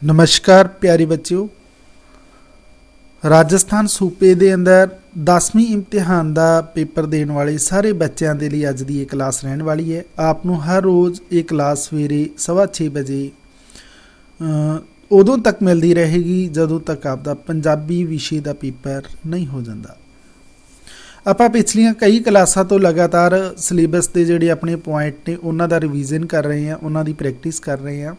नमस्कार प्यारे बच्चों। राजस्थान सूबे के अंदर 10वीं इम्तिहान का पेपर देने वाले सारे बच्चों के लिए अज की ये क्लास रहने वाली है। आपनों हर रोज़ ये क्लास सवेरे 6:15 बजे उदों तक मिलती रहेगी जदों तक आपका पंजाबी विषय का पेपर नहीं हो जाता। ਆਪਾਂ पिछलियां कई क्लासां तो लगातार सिलेबस के जोड़े अपने पॉइंट ने उन्हों का रिवीजन कर रहे हैं, उन्हों की प्रैक्टिस कर रहे हैं।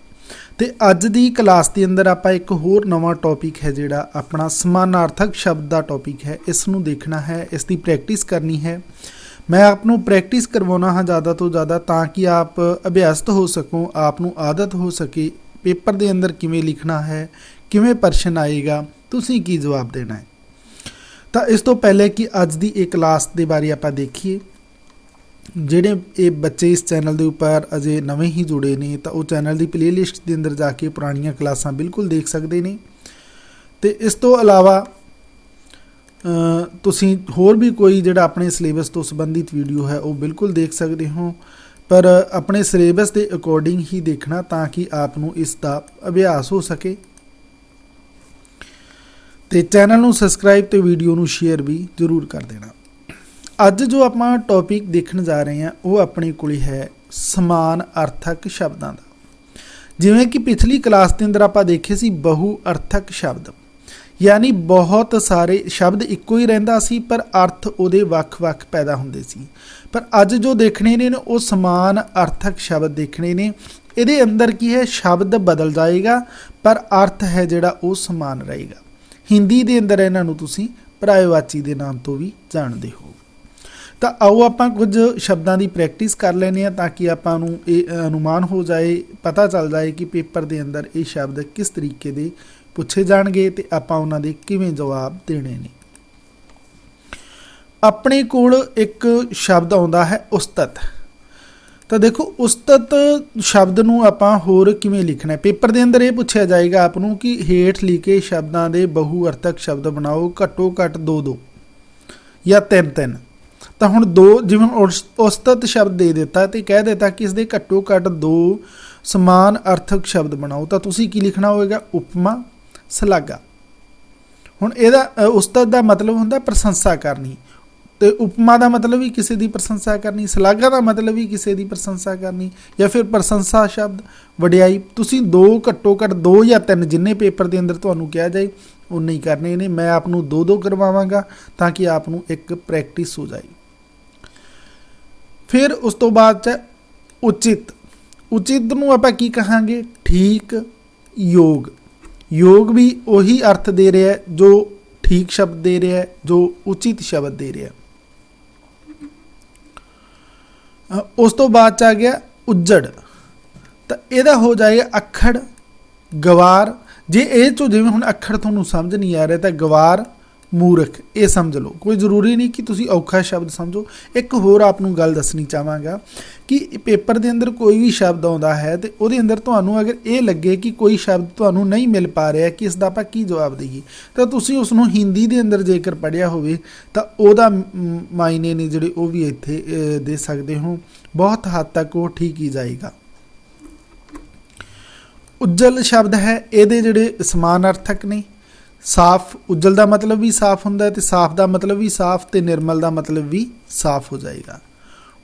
तो अज की क्लास के अंदर आप एक होर नवा टॉपिक है जोड़ा अपना समानार्थक शब्द का टॉपिक है, इसनों देखना है, इसकी प्रैक्टिस करनी है। मैं आपनों प्रैक्टिस करवाना हाँ ज़्यादा तो ज़्यादा ताकि आप अभ्यस्त हो सको, आपनों आदत हो सके पेपर के अंदर किवें लिखना है, किवें प्रश्न आएगा, तुसीं की जवाब देना है। तो इस तो पहले कि अज की एक क्लास के बारे आप देखिए, ਜਿਹੜੇ ਇਹ ਬੱਚੇ इस चैनल के उपर अजे नवे ही जुड़े ने तो वो चैनल की प्लेलिस्ट के अंदर जाके पुरानियां क्लासां बिल्कुल देख सकते हैं। तो इस तो अलावा तुसीं होर भी कोई जिहड़ा अपने सिलेबस तो संबंधित वीडियो है वो बिल्कुल देख सकते हो, पर अपने सिलेबस के अकॉर्डिंग ही देखना ताकि आपनों इसका अभ्यास हो सके। तो चैनल नूं सबसक्राइब तो वीडियो नूं शेयर भी जरूर कर देना। अज जो आप टॉपिक देखने जा रहे हैं वो अपने को है समान अर्थक शब्दों का। जिवें कि पिछली क्लास के अंदर आप देखे सी बहु अर्थक शब्द, यानी बहुत सारे शब्द इक्को ही रहिंदा सी पर अर्थ उहदे वख-वख पैदा हुंदे सी। पर अज जो देखने ने वो समान अर्थक शब्द देखने ने। इहदे अंदर की है शब्द बदल जाएगा पर अर्थ है जिहड़ा वो समान रहेगा। हिंदी के अंदर इन्हां नूं तुसीं पर्यायवाची के नाम तो भी जानते हो। तो आओ आप कुछ शब्दों की प्रैक्टिस कर लेने ताकि आपू ये अनुमान हो जाए, पता चल जाए कि पेपर के अंदर ये शब्द किस तरीके के पूछे जाएंगे तो आप उन्होंने किवें जवाब देने ने। अपने कोल एक शब्द आता है उस्तत। तो देखो उस्तत शब्द नूं आपां होर किवें लिखना है। पेपर के अंदर ये पूछा जाएगा आपनूं कि हेठ लिखे शब्दों के बहुअर्थक शब्द बनाओ, घट्टो घट्ट 2-2 या 3-3। तो हुण 2 जिवें उस्तत शब्द दे दिता तो कह दिता कि इसके घट्टो घट्ट 2 समान अर्थक शब्द बनाओ। तो तुसीं की लिखना होएगा उपमा सलागा। हुण इहदा उस्तत का मतलब हुंदा प्रशंसा करनी, तो उपमा का मतलब भी किसी की प्रशंसा करनी, सलागा का मतलब भी किसी की प्रशंसा करनी, या फिर प्रशंसा शब्द वडियाई। तुसीं 2 घट्टो घट्ट 2 या 3 जिन्ने पेपर के अंदर तुहानूं कहा जाए उन्ने ही करने ने। मैं आपनूं 2-2 करवावांगा ताकि आपनूं एक प्रैक्टिस हो जाए। फिर उस तो बाद उचित। उचित नूं आपां की कहांगे? ठीक। योग। योग भी उही अर्थ दे रहा है जो ठीक शब्द दे रहा है, जो उचित शब्द दे रहा है। उस तो बाद आ गया उज्जड़। तो यदा हो जाएगा अखड़ गवार। जे ये चो जिवें हुण अखड़ तुहानूं समझ नहीं आ रहा तो गवार मूर्ख ये समझ लो। कोई जरूरी नहीं कि तुसीं औखा शब्द समझो। एक होर आपनूं गल दसनी चाहांगा कि पेपर के अंदर कोई भी शब्द आता है तो उहदे अंदर तुहानूं अगर ये लगे कि कोई शब्द तुहानूं नहीं मिल पा रहा कि इसदा आपां की जवाब दईए तो तुसीं उसनूं हिंदी के अंदर जेकर पढ़िया होवे तो उहदा मायने ने जिहड़े वो भी इत्थे दे सकते हो। बहुत हद तक वो ठीक ही जाएगा। उज्जल शब्द है, ये जिहड़े समान अर्थक ने। साफ, उज्जल का मतलब भी साफ होंदा है, तो साफ का मतलब भी साफ, तो निर्मल का मतलब भी साफ हो जाएगा।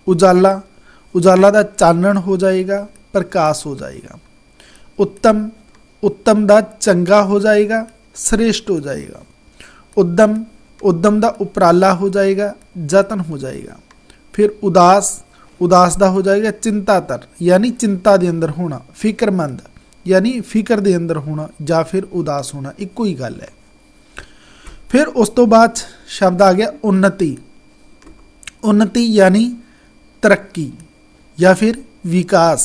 उजाला, उजाला का चानण हो जाएगा, प्रकाश हो जाएगा। उत्तम, उत्तम का चंगा हो जाएगा, श्रेष्ठ हो जाएगा। उद्यम, उद्यम का उपराला हो जाएगा, जतन हो जाएगा। फिर उदास, उदास का हो जाएगा चिंतातर, यानी चिंता के अंदर होना। फिक्रमंद यानी फिक्र के अंदर होना, या फिर उदास होना, इक्को ही गल है। फिर उस तो बाद शब्द आ गया उन्नति। उन्नति यानी तरक्की या फिर विकास।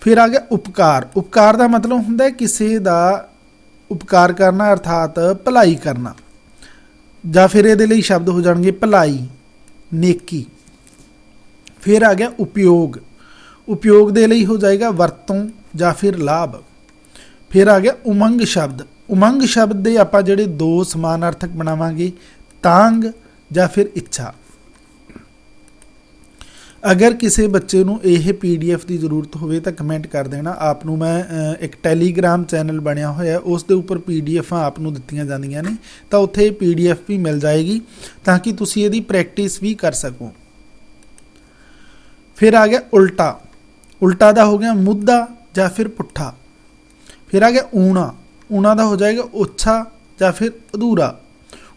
फिर आ गया उपकार। उपकार का मतलब होंदा है किसी का उपकार करना अर्थात भलाई करना, या फिर ये लिए शब्द हो जाएंगे भलाई, नेकी। फिर आ गया उपयोग। उपयोग के लिए हो जाएगा वरतों या फिर लाभ। फिर आ गया उमंग शब्द। उमंग शब्द के आप जिहड़े 2 समान अर्थक बनावांगे तांग या फिर इच्छा। ਅਗਰ ਕਿਸੇ ਬੱਚੇ ਨੂੰ ਇਹ PDF ਦੀ ਜ਼ਰੂਰਤ ਹੋਵੇ ਤਾਂ ਕਮੈਂਟ ਕਰ ਦੇਣਾ। ਆਪ ਨੂੰ ਮੈਂ ਇੱਕ ਟੈਲੀਗ੍ਰਾਮ ਚੈਨਲ ਬਣਿਆ ਹੋਇਆ, ਉਸ ਦੇ ਉੱਪਰ PDFਾਂ ਆਪ ਨੂੰ ਦਿੱਤੀਆਂ ਜਾਂਦੀਆਂ ਨੇ, ਤਾਂ ਉੱਥੇ PDF ਵੀ ਮਿਲ ਜਾਏਗੀ ਤਾਂ ਕਿ ਤੁਸੀਂ ਇਹਦੀ ਪ੍ਰੈਕਟਿਸ ਵੀ ਕਰ ਸਕੋ। ਫਿਰ ਆ ਗਿਆ ਉਲਟਾ। ਉਲਟਾ ਦਾ ਹੋ ਗਿਆ ਮੁੱਦਾ ਜਾਂ ਫਿਰ ਪੁੱਠਾ। ਫਿਰ ਆ ਗਿਆ ਊਣਾ। ਊਣਾ ਦਾ ਹੋ ਜਾਏਗਾ ਓਛਾ ਜਾਂ ਫਿਰ ਅਧੂਰਾ।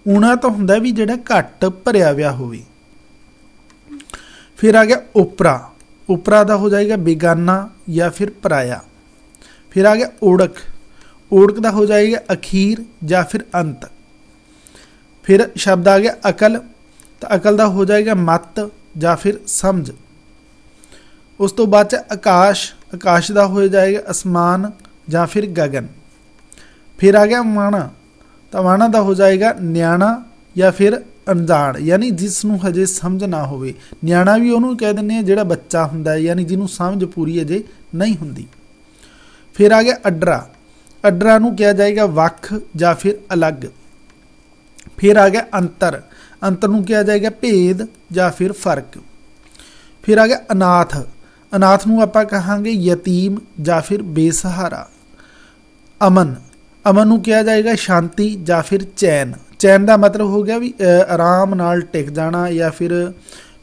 ਊਣਾ ਤਾਂ ਹੁੰਦਾ ਵੀ ਜਿਹੜਾ ਘੱਟ ਭਰਿਆ ਵਿਆ ਹੋਵੇ। फिर आ गया ओपरा। ओपरा का हो जाएगा बेगाना या फिर पराया। फिर आ गया ओढ़क। ओढ़क का हो जाएगा अखीर या फिर अंत। फिर शब्द आ गया अकल। तो अकल का हो जाएगा मत या फिर समझ। उस तो बाद आकाश। आकाश का हो जाएगा आसमान या फिर गगन। फिर आ गया माणा। तो माणा का हो जाएगा न्याणा या फिर अनजान, यानी जिसनों हजे समझ ना होवे। न्याणा भी उन्होंने कह दिंदे आ जिहड़ा बच्चा हुंदा है, यानी जिन्हों समझ पूरी अजे नहीं हुंदी। फिर आ गया अडरा। अडरा नूं कहा जाएगा वख या फिर अलग। फिर आ गया अंतर। अंतर नूं कहा जाएगा भेद या फिर फर्क। फिर आ गया अनाथ। अनाथ नूं आपां कहांगे यतीम या फिर बेसहारा। अमन। अमन नूं कहा जाएगा शांति या फिर चैन। चैन का मतलब हो गया भी आराम नाल टिक जाना या फिर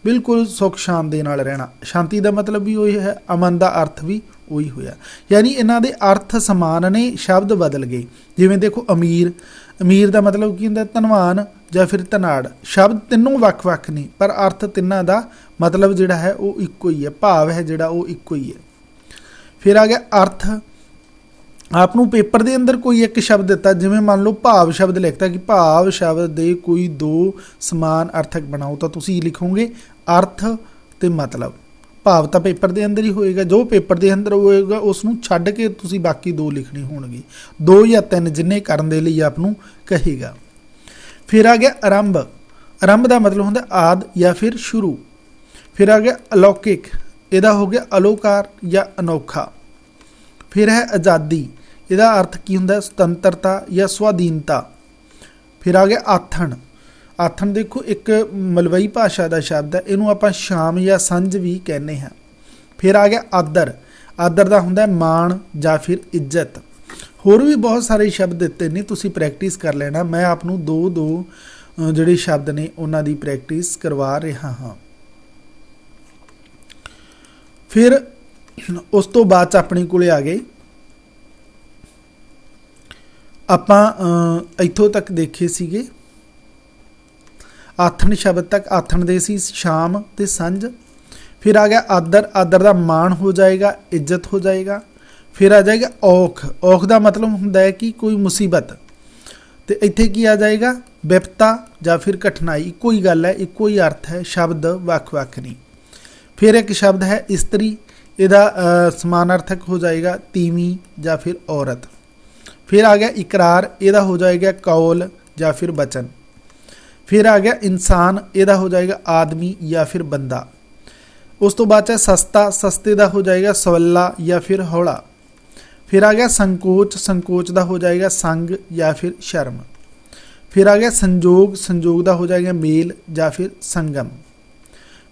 बिल्कुल सुख शांति नाल रहना। शांति का मतलब भी वही है, अमन का अर्थ भी वही होया। यानी इन्हां दे अर्थ समान ने, शब्द बदल गए। जिवें देखो अमीर। अमीर का मतलब की हुंदा धनवान या फिर धनाड़। शब्द तीनों वख-वख ने पर अर्थ तिन्हां दा मतलब जिहड़ा है वो इक्को ही है, भाव है जिहड़ा वो इक्को ही है। फिर आ गया अर्थ। आप नूं पेपर के अंदर कोई एक शब्द दिता, जिवें मान लो भाव शब्द लिखता कि भाव शब्द दे कोई दो समान अर्थक बनाओ, तो तुसीं लिखोगे अर्थ ते मतलब। भाव तो पेपर के अंदर ही होएगा, जो पेपर के अंदर होएगा उसनूं छड्ड के तुसीं बाकी दो लिखने होणगे, दो या तीन जिन्ने करन दे लई आप नूं कहेगा। फिर आ गया आरंभ। आरंभ का मतलब होंदा आद या फिर शुरू। फिर आ गया अलौकिक। इहदा हो गया अलोकार या अनोखा। फिर है आज़ादी। ਇਹਦਾ अर्थ की ਹੁੰਦਾ ਸੁਤੰਤਰਤਾ या स्वाधीनता। फिर आ गया आथण। आथण देखो एक मलवई भाषा का शब्द है, इनू आप शाम या संझ भी कहने हैं। फिर आ गया आदर। आदर का होंदा माण या फिर इज्जत। होर भी बहुत सारे शब्द दिते ने, तुसीं प्रैक्टिस कर लेना। मैं आपनू दो दो जिहड़े शब्द ने उन्हां दी प्रैक्टिस करवा रहा हाँ। फिर उस तो बाद अपने कोले आ गए ਆਪਾਂ ਇੱਥੋਂ ਤੱਕ ਦੇਖੇ ਸੀਗੇ ਆਥਣ ਸ਼ਬਦ ਤੱਕ। ਆਥਣ ਦੇ ਸੀ ਸ਼ਾਮ ਤੇ ਸੰਝ। ਫਿਰ ਆ ਗਿਆ ਆਦਰ। ਆਦਰ ਦਾ ਮਾਣ ਹੋ ਜਾਏਗਾ, ਇੱਜ਼ਤ ਹੋ ਜਾਏਗਾ। ਫਿਰ ਆ ਜਾਏਗਾ ਔਖ। ਔਖ ਦਾ ਮਤਲਬ ਹੁੰਦਾ ਹੈ ਕਿ ਕੋਈ ਮੁਸੀਬਤ, ਤੇ ਇੱਥੇ ਕੀ ਆ ਜਾਏਗਾ ਵਿਪਤਾ ਜਾਂ ਫਿਰ ਕਠਿਨਾਈ। ਇੱਕੋ ਹੀ ਗੱਲ ਹੈ, ਇੱਕੋ ਹੀ ਅਰਥ ਹੈ, ਸ਼ਬਦ ਵੱਖ-ਵੱਖ ਨਹੀਂ। ਫਿਰ ਇੱਕ ਸ਼ਬਦ ਹੈ ਇਸਤਰੀ। ਇਹਦਾ ਸਮਾਨਾਰਥਕ ਹੋ ਜਾਏਗਾ ਤੀਵੀਂ ਜਾਂ ਫਿਰ ਔਰਤ। फिर आ गया इकरार। ਇਹਦਾ हो जाएगा कौल या फिर वचन। फिर आ गया इंसान। ਇਹਦਾ हो जाएगा आदमी या फिर बंदा। उस तो बाद सस्ता। सस्ते का हो जाएगा सवला या फिर हौला। फिर आ गया संकोच। संकोच का हो जाएगा संग या फिर शर्म। फिर आ गया संजोग। संजोग का हो जाएगा मेल या फिर संगम।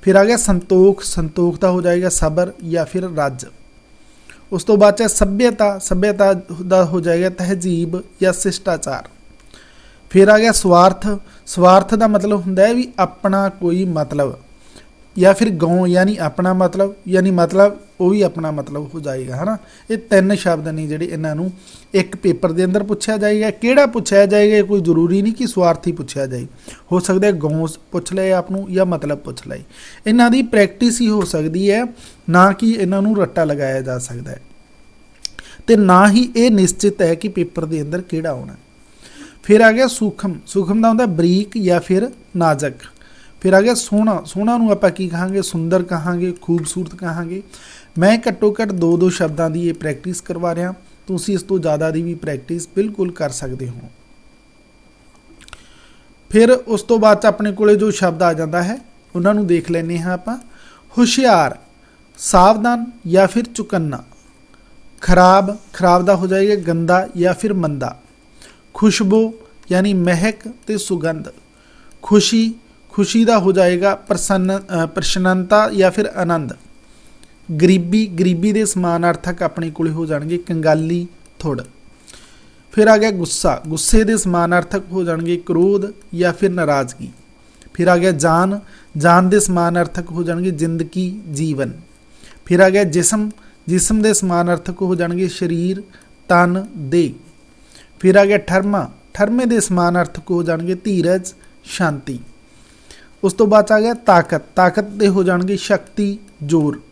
फिर आ गया संतोख। संतोख का हो जाएगा सबर या फिर रज। उस तो बाद सभ्यता। सभ्यता का हो जाएगा तहजीब या शिष्टाचार। फिर आ गया स्वार्थ। स्वार्थ का मतलब होंदा है भी अपना कोई मतलब या फिर गौं, यानी अपना मतलब, यानी मतलब वो भी अपना मतलब हो जाएगा, है ना। ये तीन शब्द ने जिहड़े इन्हां नूं एक पेपर के अंदर पूछा जाएगा। किहड़ा पूछा जाएगा कोई जरूरी नहीं कि स्वार्थ ही पूछा जाए, हो सकता है गौं पुछ ले आपनूं या मतलब पुछ ले। इन्हां दी प्रैक्टिस ही हो सकती है, ना कि इन्हां नूं रट्टा लगाया जा सकता है, तो ना ही ये निश्चित है कि पेपर के अंदर किहड़ा आउणा। फिर आ गया सूखम। सूखम का होंदा बरीक या फिर नाजक। फिर आ गया सोहना। सोहना नूं आपां की कहांगे सुंदर कहांगे, खूबसूरत कहांगे। मैं घट्टो घट्ट दो दो शब्दों की ये प्रैक्टिस करवा रहा, तुसीं इस तो ज़्यादा की भी प्रैक्टिस बिल्कुल कर सकते हो। फिर उस तो बाद अपने कोले जो शब्द आ जाता है उन्होंने देख लेने हैं आपां। हुशियार, सावधान या फिर चुकन्ना। खराब, खराब का हो जाएगा गंदा या फिर मंदा। खुशबू यानी महक ते सुगंध। खुशी, खुशी का हो जाएगा प्रसन्नता या फिर आनंद। गरीबी, गरीबी के समानार्थक अपने कोल हो जाएंगे कंगाली, थुड़। फिर आ गया गुस्सा, गुस्से के समानार्थक हो जाएंगे क्रोध या फिर नाराज़गी। फिर आ गया जान, जान के समानार्थक हो जाएंगे जिंदगी, जीवन। फिर आ गया जिस्म, जिस्म के समानार्थक हो जाएंगे शरीर, तन, देह। फिर आ गया ठरमा, ठरमे के समानार्थक हो जाएंगे धीरज, शांति। उस तो बाद आ गया ताकत, ताकत के हो जाएंगे शक्ति, जोर।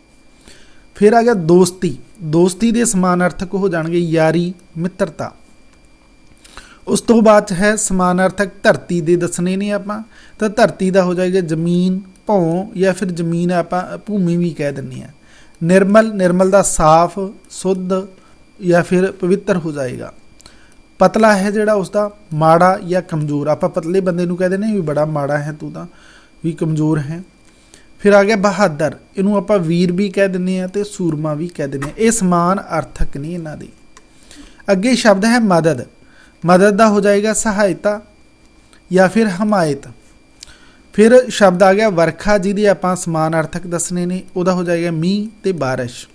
फिर आ गया दोस्ती, दोस्ती के समानार्थक हो जाएंगे यारी, मित्रता। उस तो बाद है समानार्थक धरती के दसने ने आपां, तो धरती का हो जाएगा जमीन, भौं या फिर जमीन आपां भूमि भी कह दिंदे आ। निर्मल, निर्मल का साफ, शुद्ध या फिर पवित्र हो जाएगा। पतला है जिहड़ा उसका माड़ा या कमज़ोर, आपां पतले बंदे नूं कह दिंदे भी बड़ा माड़ा है तू तां भी कमज़ोर है। फिर आ गया बहादुर, इनू आपां वीर भी कह दिंदे आ ते सूरमा भी कह दिंदे आ। ये समान अर्थक ने इन्हां दे। अगे शब्द है मदद, मदद का हो जाएगा सहायता या फिर हमायत। फिर शब्द आ गया वरखा, जिहदे आपां समान अर्थक दसने ने, उहदा हो जाएगा मीह ते बारिश।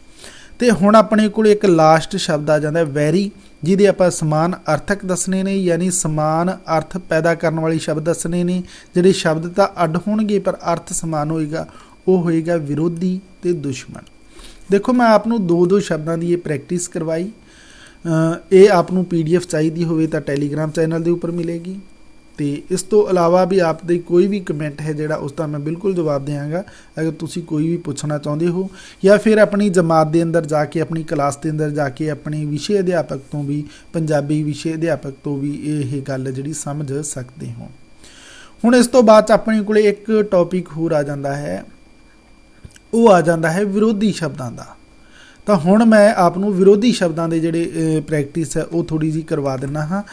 तो हुण अपने कोल एक लास्ट शब्द आ जाता है वैरी, जिहदे आपां समान अर्थक दसने ने, यानी समान अर्थ पैदा करने वाले शब्द दसने ने। जिहड़े शब्द तां अड होणगे पर अर्थ समान होएगा, वो होएगा विरोधी ते दुश्मन। देखो मैं आपनू दो दो शब्दों की ये प्रैक्टिस करवाई। ये आपनू PDF चाहिए होवे तां टैलीग्राम चैनल के उपर मिलेगी। तो इस तो अलावा भी आपके कोई भी कमेंट है जोड़ा उसका मैं बिल्कुल जवाब देंगा। अगर तुसी कोई भी पूछना चाहते हो या फिर अपनी जमात के अंदर जाके अपनी क्लास के अंदर जाके अपने विषय अध्यापक तो भी, पंजाबी विषय अध्यापक तो भी ये गल जी समझ सकते हो। हुण इस तो बाद अपने को एक टॉपिक होर आ जाता है, वो आ जाता है विरोधी शब्दों का। तो हुण मैं आपनू विरोधी शब्दों के जिहड़े प्रैक्टिस है वो थोड़ी जी करवा दिना हाँ,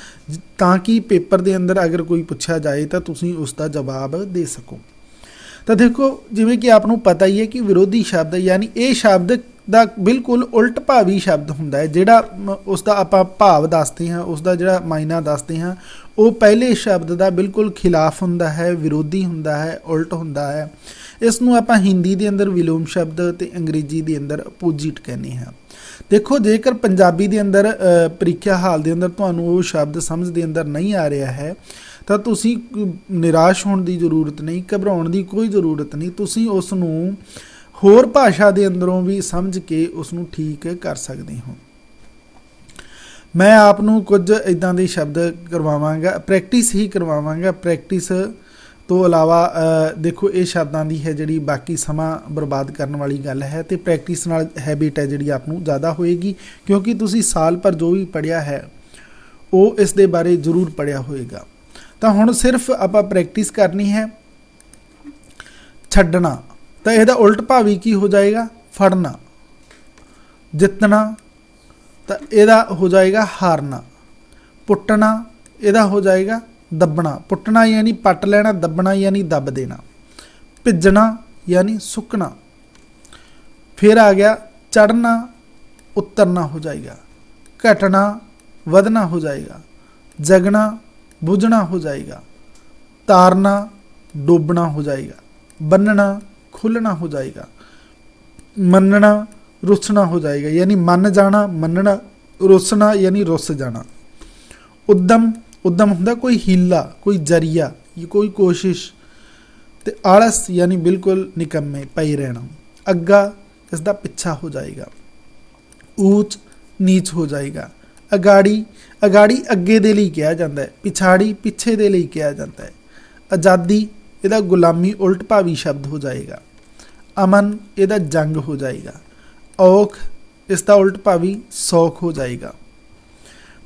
ताकि पेपर के अंदर अगर कोई पूछा जाए तो तुसीं उसका जवाब दे सको। तो देखो जिवें कि आपनू पता ही है कि विरोधी शब्द यानी ये शब्द का बिल्कुल उल्ट भावी शब्द हुंदा है, जिहड़ा उसका आपां भाव दसते हैं, उसका जिहड़ा मायना दसते हैं वो पहले शब्द का बिल्कुल खिलाफ हुंदा है, विरोधी हुंदा है, उल्ट हुंदा है। इसनूं आपां हिंदी के अंदर विलोम शब्द ते अंग्रेजी के अंदर अपोजिट कहने हैं। देखो जेकर पंजाबी के अंदर परीक्षा हाल के अंदर तुहानूं वो शब्द समझ के अंदर नहीं आ रहा है तो तुसीं निराश होने की जरूरत नहीं, घबराउण की कोई जरूरत नहीं। तुसीं उसनूं होर भाषा के अंदरों भी समझ के उसनूं ठीक कर सकते हो। मैं आपनूं कुछ इदां दे शब्द करवावांगा, प्रैक्टिस ही करवावांगा। प्रैक्टिस तो अलावा देखो ये शब्दों की है जी बाकी समा बर्बाद करने वाली गल है, तो प्रैक्टिस नाल हैबिट है जी आपनूं ज़्यादा होएगी, क्योंकि तुसी साल पर जो भी पढ़िया है वो इस दे बारे जरूर पढ़िया होएगा। तो हुण सिर्फ आपां प्रैक्टिस करनी है। छड्डना, तो यदा उल्ट भावी की हो जाएगा फड़ना। जितना, तो यदा हो जाएगा हारना। पुट्टना, यदा हो जाएगा दबना। पुट्टना यानी पट लेना, दबना यानी दब देना। भिजना यानी सुकना। फिर आ गया चढ़ना, उतरना हो जाएगा। घटना, वधना हो जाएगा। जगना, बुझना हो जाएगा। तारना, डूबना हो जाएगा। बनना, खुलना हो जाएगा। मनना, रुसना हो जाएगा, यानी मन जाना, मनना। रुसना यानी रुस जाना। उद्यम, उद्यम हुंदा कोई हीला, कोई जरिया, कोई कोशिश। ते आलस यानी बिल्कुल निकम्मे पई रहना। अग्गा, इसका पिछा हो जाएगा। ऊच, नीच हो जाएगा। अगाड़ी, अगाड़ी अगे दे लई कहा जाता है, पिछाड़ी पिछे दे लई कहा जाता है। आज़ादी, इहदा गुलामी उल्ट भावी शब्द हो जाएगा। अमन, इहदा जंग हो जाएगा। औख, इसका उल्ट भावी सौख हो जाएगा।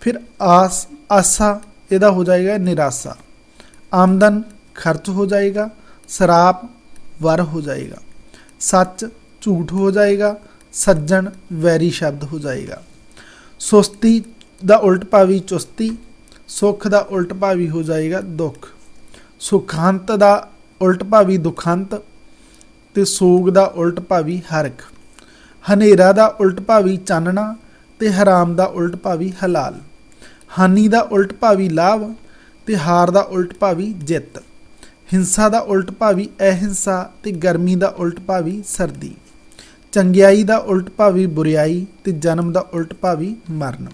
फिर आस, आसा, इहदा हो जाएगा निराशा। आमदन, खर्च हो जाएगा। शराब, वर हो जाएगा। सच, झूठ हो जाएगा। सज्जन, वैरी शब्द हो जाएगा। सुस्ती दा उल्ट भावी चुस्ती। सुख दा उल्ट भावी हो जाएगा दुख। सुखांत दा उल्ट भावी दुखांत। ते सोग दा उल्ट भावी हरख। हनेरा दा उल्ट भावी चानना ते हराम दा उल्ट भावी हलाल। हानि दा उल्ट भावी लाभ ते हार दा उल्ट भावी जित। ਹਿੰਸਾ ਦਾ ਉਲਟ ਭਾਵੀ ਅਹਿੰਸਾ ਤੇ ਗਰਮੀ ਦਾ ਉਲਟ ਭਾਵੀ ਸਰਦੀ। ਚੰਗਿਆਈ ਦਾ ਉਲਟ ਭਾਵੀ ਬੁਰਿਆਈ ਤੇ ਜਨਮ ਦਾ ਉਲਟ ਭਾਵੀ ਮਰਨ।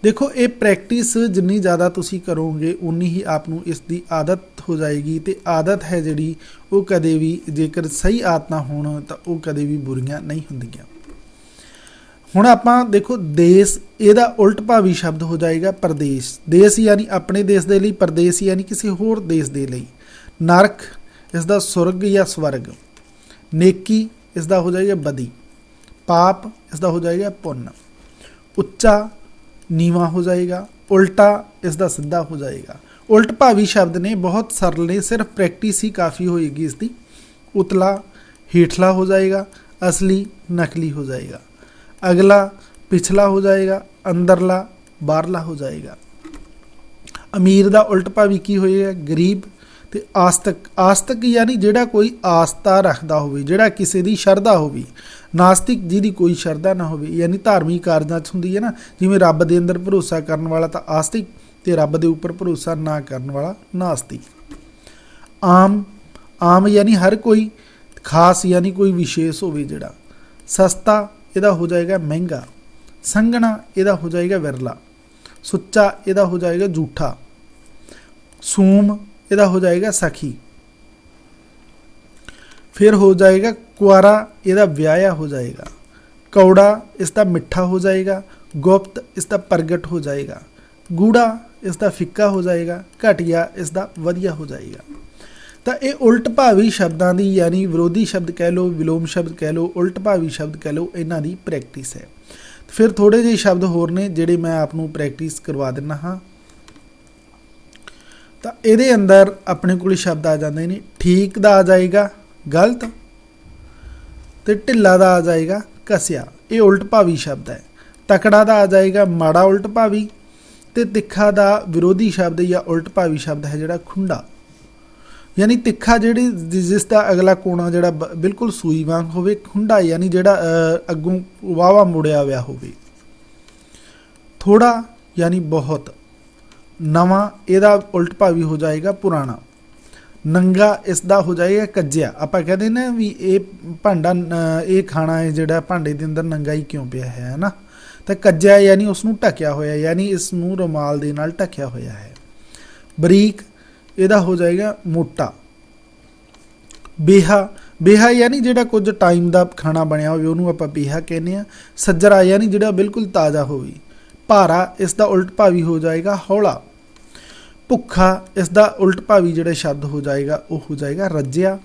ਦੇਖੋ ਇਹ ਪ੍ਰੈਕਟਿਸ ਜਿੰਨੀ ਜ਼ਿਆਦਾ ਤੁਸੀਂ ਕਰੋਗੇ ਉਨੀ ਹੀ ਆਪ ਨੂੰ ਇਸ ਦੀ ਆਦਤ ਹੋ ਜਾਏਗੀ ਤੇ ਆਦਤ ਹੈ ਜਿਹੜੀ ਉਹ ਕਦੇ ਵੀ ਜੇਕਰ ਸਹੀ ਆਦਤਾਂ ਹੋਣ ਤਾਂ ਉਹ ਕਦੇ ਵੀ ਬੁਰੀਆਂ ਨਹੀਂ ਹੁੰਦੀਆਂ। ਹੁਣ ਆਪਾਂ ਦੇਖੋ ਦੇਸ਼, ਇਹਦਾ ਉਲਟ ਭਾਵੀ ਸ਼ਬਦ ਹੋ ਜਾਏਗਾ ਪ੍ਰਦੇਸ਼। ਦੇਸ਼ ਯਾਨੀ ਆਪਣੇ ਦੇਸ਼ ਦੇ ਲਈ, ਪ੍ਰਦੇਸ਼ ਯਾਨੀ ਕਿਸੇ ਹੋਰ ਦੇਸ਼ ਦੇ ਲਈ। ਨਰਕ ਇਸ ਦਾ ਸੁਰਗ ਜਾਂ ਸਵਰਗ। ਨੇਕੀ ਇਸ ਦਾ ਹੋ ਜਾਏਗਾ ਬਦੀ। ਪਾਪ ਇਸ ਦਾ ਹੋ ਜਾਏਗਾ ਪੁੰਨ। ਉੱਚਾ ਨੀਵਾਂ ਹੋ ਜਾਏਗਾ। ਉਲਟਾ ਇਸ ਦਾ ਸਿੱਧਾ ਹੋ ਜਾਏਗਾ। ਉਲਟ ਭਾਵੀ ਸ਼ਬਦ ਨੇ, ਬਹੁਤ ਸਰਲ ਨੇ, ਸਿਰਫ ਪ੍ਰੈਕਟਿਸ ਹੀ ਕਾफ़ੀ ਹੋਏਗੀ ਇਸ ਦੀ। ਉਤਲਾ ਹੇਠਲਾ ਹੋ ਜਾਏਗਾ। ਅਸਲੀ ਨਕਲੀ ਹੋ ਜਾਏਗਾ। ਅਗਲਾ ਪਿਛਲਾ ਹੋ ਜਾਏਗਾ। ਅੰਦਰਲਾ ਬਾਹਰਲਾ ਹੋ ਜਾਏਗਾ। ਅਮੀਰ ਦਾ ਉਲਟ ਭਾਵੀ ਕੀ ਹੋਏਗਾ? ਗਰੀਬ। ਤੇ ਆਸਤਕ, ਆਸਤਕ ਯਾਨੀ ਜਿਹੜਾ ਕੋਈ ਆਸਥਾ ਰੱਖਦਾ ਹੋਵੇ, ਜਿਹੜਾ ਕਿਸੇ ਦੀ ਸ਼ਰਧਾ ਹੋਵੇ। ਨਾਸਤਿਕ ਜਿਹਦੀ ਕੋਈ ਸ਼ਰਧਾ ਨਾ ਹੋਵੇ, ਯਾਨੀ ਧਾਰਮਿਕ ਕਾਰਜਾਂ 'ਚ ਹੁੰਦੀ ਹੈ ਨਾ, ਜਿਵੇਂ ਰੱਬ ਦੇ ਅੰਦਰ ਭਰੋਸਾ ਕਰਨ ਵਾਲਾ ਤਾਂ ਆਸਤਿਕ ਤੇ ਰੱਬ ਦੇ ਉੱਪਰ ਭਰੋਸਾ ਨਾ ਕਰਨ ਵਾਲਾ ਨਾਸਤਿਕ। ਆਮ, ਆਮ ਯਾਨੀ ਹਰ ਕੋਈ। ਖਾਸ ਯਾਨੀ ਕੋਈ ਵਿਸ਼ੇਸ਼ ਹੋਵੇ ਜਿਹੜਾ। ਸਸਤਾ ਇਹਦਾ ਹੋ ਜਾਏਗਾ ਮਹਿੰਗਾ। ਸੰਘਣਾ ਇਹਦਾ ਹੋ ਜਾਏਗਾ ਵਿਰਲਾ। ਸੁੱਚਾ ਇਹਦਾ ਹੋ ਜਾਏਗਾ ਝੂਠਾ। ਸੂਮ ਇਹਦਾ ਹੋ ਜਾਏਗਾ ਸਖੀ। ਫਿਰ ਹੋ ਜਾਏਗਾ ਕੁਆਰਾ, ਇਹਦਾ ਵਿਆਹਿਆ ਹੋ ਜਾਏਗਾ। ਕੌੜਾ ਇਸ ਦਾ ਮਿੱਠਾ ਹੋ ਜਾਏਗਾ। ਗੁਪਤ ਇਸ ਦਾ ਪ੍ਰਗਟ ਹੋ ਜਾਏਗਾ। ਗੂੜਾ ਇਸ ਦਾ ਫਿੱਕਾ ਹੋ ਜਾਏਗਾ। ਘਟੀਆ ਇਸ ਦਾ ਵਧੀਆ ਹੋ ਜਾਏਗਾ। ਤਾਂ ਇਹ ਉਲਟ ਭਾਵੀ ਸ਼ਬਦਾਂ ਦੀ, ਯਾਨੀ ਵਿਰੋਧੀ ਸ਼ਬਦ ਕਹਿ ਲਓ, ਵਿਲੋਮ ਸ਼ਬਦ ਕਹਿ ਲਓ, ਉਲਟ ਭਾਵੀ ਸ਼ਬਦ ਕਹਿ ਲਓ, ਇਹਨਾਂ ਦੀ ਪ੍ਰੈਕਟਿਸ ਹੈ। ਫਿਰ ਥੋੜ੍ਹੇ ਜਿਹੇ ਸ਼ਬਦ ਹੋਰ ਨੇ ਜਿਹੜੇ ਮੈਂ ਆਪ ਨੂੰ ਪ੍ਰੈਕਟਿਸ ਕਰਵਾ ਦਿੰਦਾ ਹਾਂ। ਤਾਂ ਇਹਦੇ ਅੰਦਰ ਆਪਣੇ ਕੋਲ ਸ਼ਬਦ ਆ ਜਾਂਦੇ ਨੇ। ਠੀਕ ਦਾ ਆ ਜਾਏਗਾ ਗਲਤ ਤੇ ਢਿੱਲਾ ਦਾ ਆ ਜਾਏਗਾ ਘਸਿਆ। ਇਹ ਉਲਟ ਭਾਵੀ ਸ਼ਬਦ ਹੈ। ਤਕੜਾ ਦਾ ਆ ਜਾਏਗਾ ਮਾੜਾ ਉਲਟ ਭਾਵੀ ਤੇ ਤਿੱਖਾ ਦਾ ਵਿਰੋਧੀ ਸ਼ਬਦ ਜਾਂ ਉਲਟ ਭਾਵੀ ਸ਼ਬਦ ਹੈ ਜਿਹੜਾ ਖੁੰਡਾ। ਯਾਨੀ ਤਿੱਖਾ ਜਿਹੜੀ ਜਿਸ ਦਾ ਅਗਲਾ ਕੋਣਾ ਜਿਹੜਾ ਬਿਲਕੁਲ ਸੂਈ ਵਾਂਗ ਹੋਵੇ। ਖੁੰਡਾ ਯਾਨੀ ਜਿਹੜਾ ਅੱਗੋਂ ਵਾਹਵਾ ਮੁੜਿਆ ਹੋਇਆ ਹੋਵੇ। ਥੋੜਾ ਯਾਨੀ ਬਹੁਤ। ਨਵਾਂ ਇਹਦਾ ਉਲਟ ਭਾਵੀ ਹੋ ਜਾਏਗਾ ਪੁਰਾਣਾ। ਨੰਗਾ ਇਸ ਦਾ ਹੋ ਜਾਏਗਾ ਕੱਜਿਆ। ਆਪਾਂ ਕਹਿੰਦੇ ਨਾ ਵੀ ਇਹ ਭਾਂਡਾ, ਇਹ ਖਾਣਾ ਹੈ ਜਿਹੜਾ ਭਾਂਡੇ ਦੇ ਅੰਦਰ ਨੰਗਾ ਹੀ ਕਿਉਂ ਪਿਆ ਹੈ ਨਾ। ਤਾਂ ਕੱਜਿਆ ਯਾਨੀ ਉਸ ਨੂੰ ਢੱਕਿਆ ਹੋਇਆ, ਯਾਨੀ ਇਸ ਨੂੰ ਰੁਮਾਲ ਦੇ ਨਾਲ ਢੱਕਿਆ ਹੋਇਆ ਹੈ। ਬਰੀਕ ਇਹਦਾ ਹੋ ਜਾਏਗਾ ਮੋਟਾ। ਬੇਹਾ, ਬੇਹਾ ਯਾਨੀ ਜਿਹੜਾ ਕੁਝ ਟਾਈਮ ਦਾ ਖਾਣਾ ਬਣਿਆ ਹੋਵੇ ਉਹਨੂੰ ਆਪਾਂ ਬੇਹਾ ਕਹਿੰਦੇ ਹਾਂ। ਸੱਜਰਾ ਯਾਨੀ ਜਿਹੜਾ ਬਿਲਕੁਲ ਤਾਜ਼ਾ ਹੋਵੇ। ਭਾਰਾ ਇਸ ਦਾ ਉਲਟ ਭਾਵੀ ਹੋ ਜਾਏਗਾ ਹੌਲਾ। ਭੁੱਖਾ ਇਸ ਦਾ ਉਲਟ ਭਾਵੀ ਜਿਹੜਾ ਸ਼ਬਦ ਹੋ ਜਾਏਗਾ ਉਹ ਹੋ ਜਾਏਗਾ ਰੱਜਿਆ।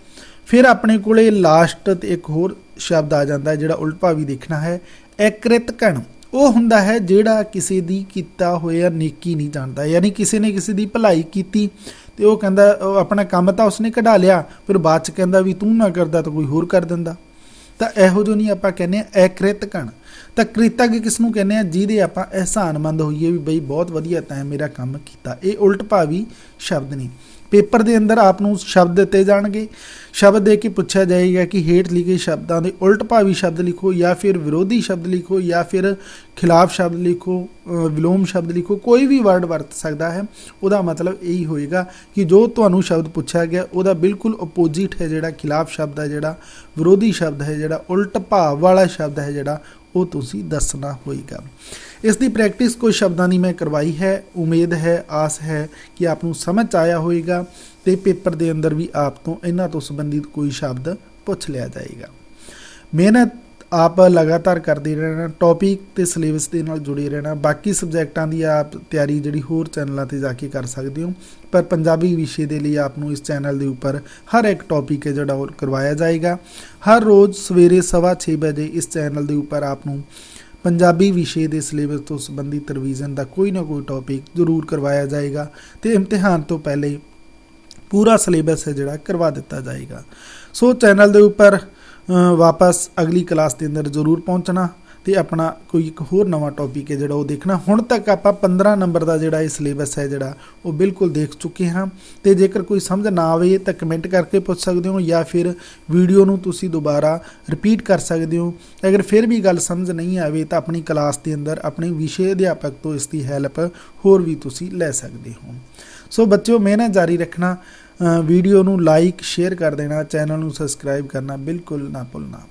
ਫਿਰ ਆਪਣੇ ਕੋਲੇ ਲਾਸਟ ਤੇ ਇੱਕ ਹੋਰ ਸ਼ਬਦ ਆ ਜਾਂਦਾ ਜਿਹੜਾ ਉਲਟ ਭਾਵੀ ਦੇਖਣਾ ਹੈ। ਐਕ੍ਰਿਤ ਘਣ ਉਹ ਹੁੰਦਾ ਹੈ ਜਿਹੜਾ ਕਿਸੇ ਦੀ ਕੀਤਾ ਹੋਇਆ ਨੇਕੀ ਨਹੀਂ ਜਾਣਦਾ। ਯਾਨੀ ਕਿਸੇ ਨੇ ਕਿਸੇ ਦੀ ਭਲਾਈ ਕੀਤੀ ਤੇ ਉਹ ਕਹਿੰਦਾ, ਉਹ ਆਪਣਾ ਕੰਮ ਤਾਂ ਉਸਨੇ ਕਢਾ ਲਿਆ, ਫਿਰ ਬਾਅਦ 'ਚ ਕਹਿੰਦਾ ਵੀ ਤੂੰ ਨਾ ਕਰਦਾ ਤਾਂ ਕੋਈ ਹੋਰ ਕਰ ਦਿੰਦਾ। ਤਾਂ ਇਹੋ ਜਿਹੀ ਨਹੀਂ ਆਪਾਂ ਕਹਿੰਦੇ ਹਾਂ ਐਕ੍ਰਿਤ ਘਣ। ਤਾਂ ਕ੍ਰਿਤজ্ঞ ਕਿਸ ਨੂੰ ਕਹਿੰਦੇ ਆ? ਜਿਹਦੇ ਆਪਾਂ ਅਹਿਸਾਨਮੰਦ ਹੋਈਏ ਵੀ ਬਈ ਬਹੁਤ ਵਧੀਆ ਤੈਂ ਮੇਰਾ ਕੰਮ ਕੀਤਾ। ਇਹ ਉਲਟ ਭਾਵੀ ਸ਼ਬਦ ਨਹੀਂ। ਪੇਪਰ ਦੇ ਅੰਦਰ ਆਪ ਨੂੰ ਸ਼ਬਦ ਦਿੱਤੇ ਜਾਣਗੇ। ਸ਼ਬਦ ਦੇ ਕੇ ਪੁੱਛਿਆ ਜਾਏਗਾ ਕਿ ਹੇਠ ਲਿਖੇ ਸ਼ਬਦਾਂ ਦੇ ਉਲਟ ਭਾਵੀ ਸ਼ਬਦ ਲਿਖੋ, ਜਾਂ ਫਿਰ ਵਿਰੋਧੀ ਸ਼ਬਦ ਲਿਖੋ, ਜਾਂ ਫਿਰ ਖਿਲਾਫ ਸ਼ਬਦ ਲਿਖੋ, ਵਿਲੋਮ ਸ਼ਬਦ ਲਿਖੋ। ਕੋਈ ਵੀ ਵਰਡ ਵਰਤ ਸਕਦਾ ਹੈ। ਉਹਦਾ ਮਤਲਬ ਇਹੀ ਹੋਏਗਾ ਕਿ ਜੋ ਤੁਹਾਨੂੰ ਸ਼ਬਦ ਪੁੱਛਿਆ ਗਿਆ ਉਹਦਾ ਬਿਲਕੁਲ ਅਪੋਜਿਟ ਹੈ ਜਿਹੜਾ ਖਿਲਾਫ ਸ਼ਬਦ ਹੈ, ਜਿਹੜਾ ਵਿਰੋਧੀ ਸ਼ਬਦ ਹੈ, ਜਿਹੜਾ ਉਲਟ ਭਾਵ ਵਾਲਾ ਸ਼ਬਦ ਹੈ ਜਿਹੜਾ ਉਹ ਤੁਸੀਂ ਦੱਸਣਾ ਹੋਏਗਾ। ਇਸ ਦੀ ਪ੍ਰੈਕਟਿਸ ਕੁਝ ਸ਼ਬਦਾਂ ਦੀ ਮੈਂ ਕਰਵਾਈ ਹੈ। ਉਮੀਦ ਹੈ, ਆਸ ਹੈ ਕਿ ਆਪ ਨੂੰ ਸਮਝ ਆਇਆ ਹੋਏਗਾ ਤੇ ਪੇਪਰ ਦੇ ਅੰਦਰ ਵੀ ਆਪ ਤੋਂ ਇਹਨਾਂ ਤੋਂ ਸੰਬੰਧਿਤ ਕੋਈ ਸ਼ਬਦ ਪੁੱਛ ਲਿਆ ਜਾਏਗਾ। ਮਿਹਨਤ ਆਪ ਲਗਾਤਾਰ ਕਰਦੇ ਰਹਿਣਾ, ਟੌਪਿਕ ਤੇ ਸਿਲੇਬਸ ਦੇ ਨਾਲ ਜੁੜੇ ਰਹਿਣਾ। ਬਾਕੀ ਸਬਜੈਕਟਾਂ ਦੀ ਆਪ ਤਿਆਰੀ ਜਿਹੜੀ ਹੋਰ ਚੈਨਲਾਂ 'ਤੇ ਜਾ ਕੇ ਕਰ ਸਕਦੇ ਹੋ, ਪਰ ਪੰਜਾਬੀ ਵਿਸ਼ੇ ਦੇ ਲਈ ਆਪ ਨੂੰ ਇਸ ਚੈਨਲ ਦੇ ਉੱਪਰ ਹਰ ਇੱਕ ਟੌਪਿਕ ਹੈ ਜਿਹੜਾ ਉਹ ਕਰਵਾਇਆ ਜਾਏਗਾ। ਹਰ ਰੋਜ਼ ਸਵੇਰੇ 6:15 ਵਜੇ ਇਸ ਚੈਨਲ ਦੇ ਉੱਪਰ ਆਪ ਨੂੰ ਪੰਜਾਬੀ ਵਿਸ਼ੇ ਦੇ ਸਿਲੇਬਸ ਤੋਂ ਸੰਬੰਧਿਤ ਰਿਵੀਜ਼ਨ ਦਾ ਕੋਈ ਨਾ ਕੋਈ ਟੌਪਿਕ ਜ਼ਰੂਰ ਕਰਵਾਇਆ ਜਾਏਗਾ ਤੇ ਇਮਤਿਹਾਨ ਤੋਂ ਪਹਿਲੇ ਪੂਰਾ ਸਿਲੇਬਸ ਹੈ ਜਿਹੜਾ ਕਰਵਾ ਦਿੱਤਾ ਜਾਏਗਾ। ਸੋ ਚੈਨਲ ਦੇ ਉੱਪਰ ਵਾਪਸ ਅਗਲੀ ਕਲਾਸ ਦੇ ਅੰਦਰ ਜ਼ਰੂਰ ਪਹੁੰਚਣਾ ਤੇ ਆਪਣਾ ਕੋਈ ਇੱਕ ਹੋਰ ਨਵਾਂ ਟੌਪਿਕ ਹੈ ਜਿਹੜਾ ਉਹ ਦੇਖਣਾ। ਹੁਣ ਤੱਕ ਆਪਾਂ 15 ਨੰਬਰ ਦਾ ਜਿਹੜਾ ਇਹ ਸਿਲੇਬਸ ਹੈ ਜਿਹੜਾ ਉਹ ਬਿਲਕੁਲ ਦੇਖ ਚੁੱਕੇ ਹਾਂ ਤੇ ਜੇਕਰ ਕੋਈ ਸਮਝ ਨਾ ਆਵੇ ਤਾਂ ਕਮੈਂਟ ਕਰਕੇ ਪੁੱਛ ਸਕਦੇ ਹੋ, ਜਾਂ ਫਿਰ ਵੀਡੀਓ ਨੂੰ ਤੁਸੀਂ ਦੁਬਾਰਾ ਰਿਪੀਟ ਕਰ ਸਕਦੇ ਹੋ। ਅਗਰ ਫਿਰ ਵੀ ਗੱਲ ਸਮਝ ਨਹੀਂ ਆਵੇ ਤਾਂ ਆਪਣੀ ਕਲਾਸ ਦੇ ਅੰਦਰ ਆਪਣੇ ਵਿਸ਼ੇ ਅਧਿਆਪਕ ਤੋਂ ਇਸ ਦੀ ਹੈਲਪ ਹੋਰ ਵੀ ਤੁਸੀਂ ਲੈ ਸਕਦੇ ਹੋ। ਸੋ ਬੱਚਿਓ ਮਿਹਨਤ ਜਾਰੀ ਰੱਖਣਾ, ਵੀਡੀਓ ਨੂੰ ਲਾਈਕ ਸ਼ੇਅਰ ਕਰ ਦੇਣਾ, ਚੈਨਲ ਨੂੰ ਸਬਸਕ੍ਰਾਈਬ ਕਰਨਾ ਬਿਲਕੁਲ ਨਾ ਭੁੱਲਣਾ।